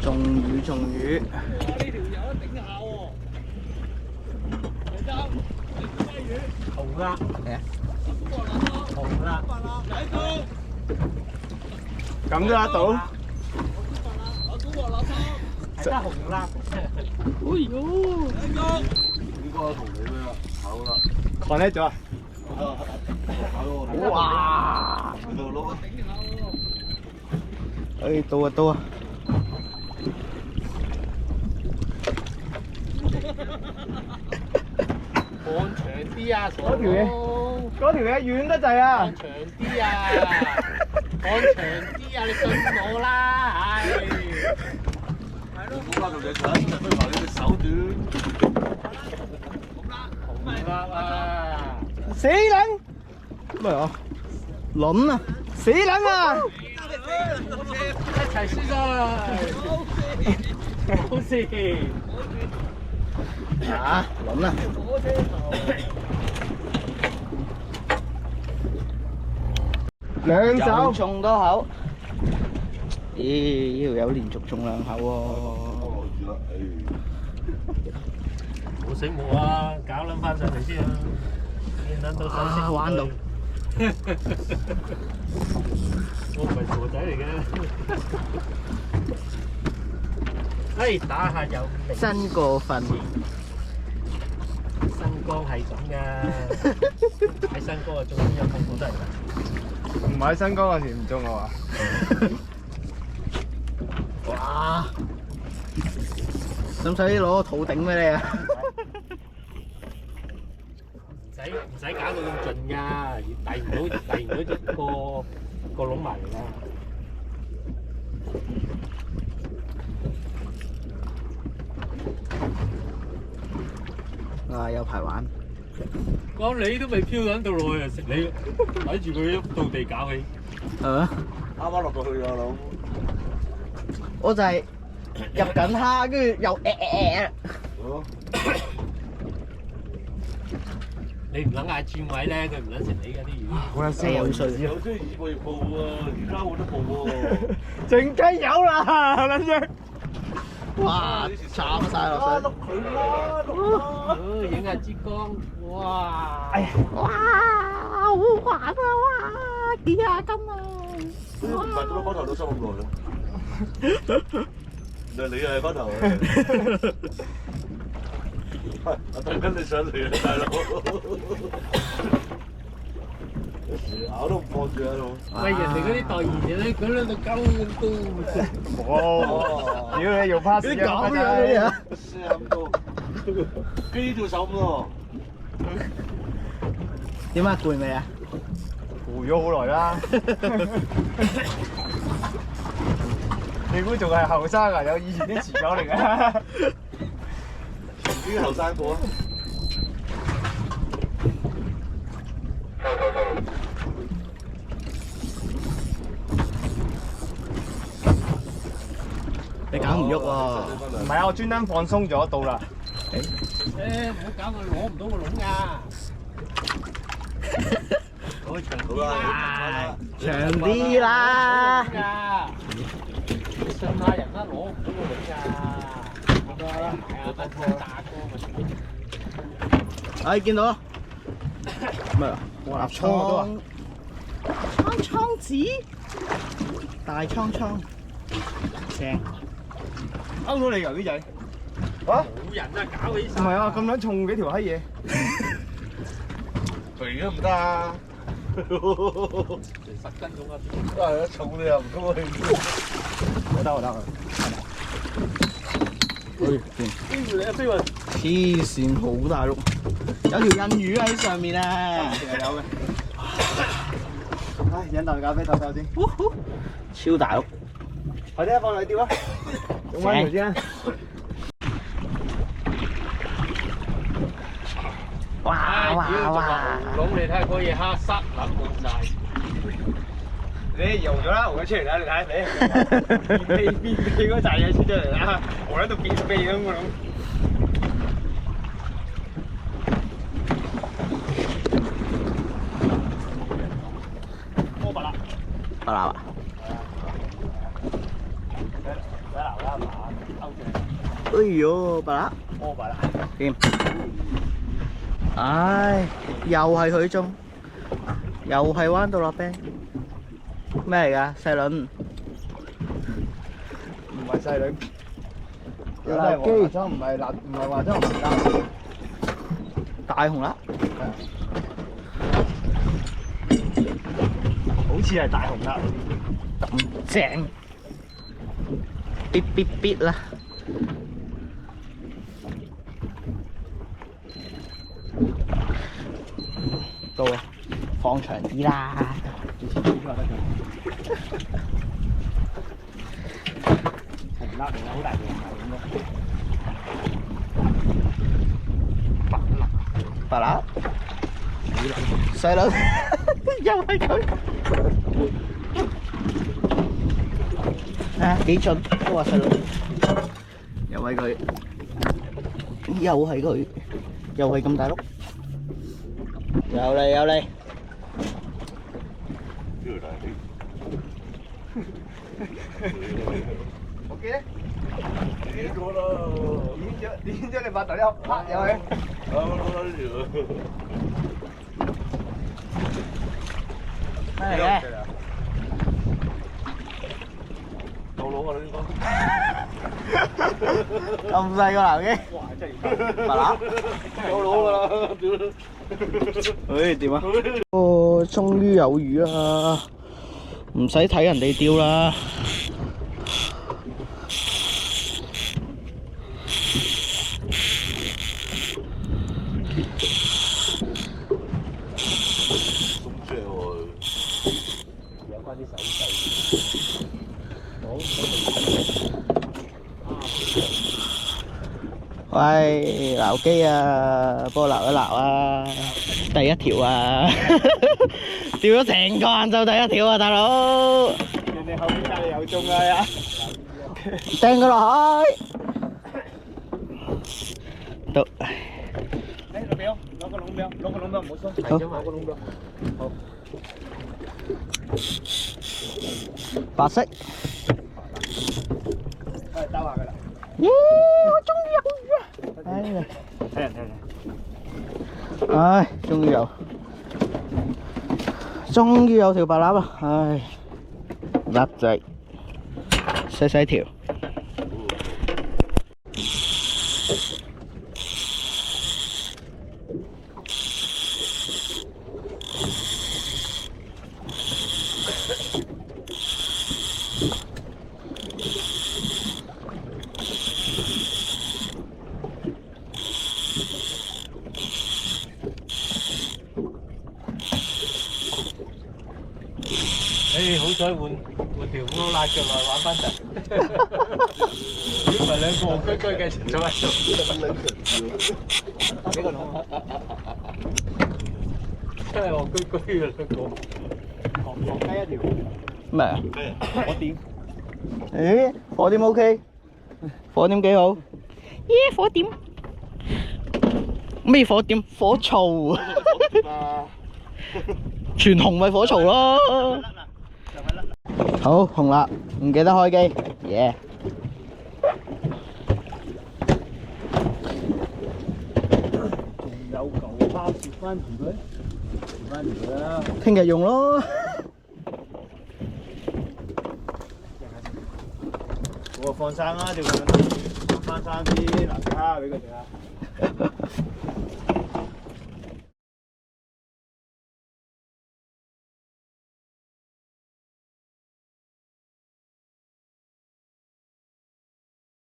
中魚中魚。哇！呢條友一頂下喎。楊生，你條鮭魚紅啦，係啊，紅啦，嚟一個。咁都得到？我估我攞湯，係得紅啦。哎呦！嚟一個。應該同你咩啦？考啦，看呢咗啊！考咯，哇！喺度攞。頂下喎。哎，到啊到啊！放長啲啊，傻佬。嗰條嘢遠得滯啊！放長啲啊！放長啲啊！你信我啦，唉。係咯。好啦，同你搶，不如話你隻手短。紅啦啊！死撚！咩啊？輪啊！死撚啊！一齊輸晒。好事。啊！輪啊！兩手中都好。咦？呢條友連續中兩口喎。住啦，冇醒目啊！搞撚翻上嚟先啊！見撚到手先啊玩到我唔係傻仔嚟嘅。哎，打下有力。真過分。新光係咁㗎，喺新光啊中有個個都係㗎。唔係新光嗰時唔中啊嘛？哇！使唔使攞個肚頂俾你啊？唔使搞到咁盡㗎，遞唔到隻個籠埋嚟啦。啊！有排玩。講你都未飄緊到落去啊！食你，睇住佢一到地搞起。啊！啱啱落到去啊，佬。我就係入緊蝦，跟住又你唔撚嗌轉位咧，佢唔撚食你㗎啲魚。好有聲有水。有中意二個月報喎，而家好多報喎。靜雞有啦，撚樣。哇！插晒落水。佢啦，影下珠江，哇！哎呀！哇！好玩啊！哇！幾廿斤啊！唔係做乜翻頭都收咁耐啊？原來你係翻頭啊！我等緊你上嚟啊，大佬！有時咬都唔放住喺度。喂，人哋嗰啲代言人咧，佢喺度鳩都冇，屌你用 pass 啲咁樣嘅嘢。聲都機到手咁咯。點啊？攰未啊？攰咗好耐啦。你估仲係後生啊？有以前啲持久力啊？已經後生過啊！你搞唔喐喎？唔係啊，我專登放鬆咗到啦。唔好搞佢攞唔到個籠啊！攞長啲啦，長啲啦！你信下人啦，攞唔到個籠㗎。係啊，大哥咪。哎，見到啦！咩啊？哇！倉我都話。倉子，大倉，正。勾到你㗎啲仔。啊？冇人啊，搞起晒。唔係啊，咁撚重幾條閪嘢。肥都唔得啊！成10斤咁啊！都係啊，重你又唔高興。我得。飛回嚟啊，飛回嚟！黐線，好大碌，有條印魚喺上面啊！有嘅。唉，飲啖咖啡唞先。超大碌，快啲放嚟釣啊！用翻條先。哇！籠你睇下嗰嘢蝦塞撚滿晒。你游咗啦，游咗出嚟啦！你睇你變飛嗰扎嘢出咗嚟啦，我喺度變飛咁我諗。得啦！得啦，哎呦，白啦，屙埋啦。掂。唉，又係佢中，又係彎到落冰。咩嚟㗎？細輪。唔係細女。有辣機咗唔係辣，唔係話咗唔辣。大紅啦。好似係大紅辣。咁正，必啦！到啊，放長啲啦！紅辣嚟㗎，好大條紅辣白啦，細佬又係佢。啊，幾準都話細佬，又係佢，又係佢，又係咁大碌，又嚟又嚟，呢個大啲。我記得。呢個咯。點咗你把頭一拍入去。咩嚟嘅？夠佬啊！呢個。咁細個男嘅，哇！真係白啦。夠佬㗎啦！屌！誒點啊？哦，終於有魚啦，唔使睇人哋釣啦。咁正喎！有翻啲手勢。喂，撈機啊，幫我撈一撈啊！第一條啊，釣咗成個晏晝第一條啊，大佬！人哋後面隔離有中啊呀！掟佢落去，到。誒，攞表，攞個籠表，攞個籠表唔好鬆，好攞個籠表。好。白色。兜下佢啦。耶！我終於有魚啊！哎呀，睇人睇人。唉，終於有條白鰻啦！唉，粒仔，細細條。誒，好彩換條烏拉腳來玩翻陣，如果唔係兩個戇居居嘅情況喺度。呢個籠真係戇居居嘅兩個，黃雞一條。咩啊？我點？誒，火點 OK，火點幾好。耶，火點。咩火點？火槽。全紅咪火槽咯。好紅啦，唔記得開機，耶！仲有舊包接翻住佢，接翻住佢啦。聽日用咯。我放生啦，條咁樣放翻生啲南蝦俾佢哋啊。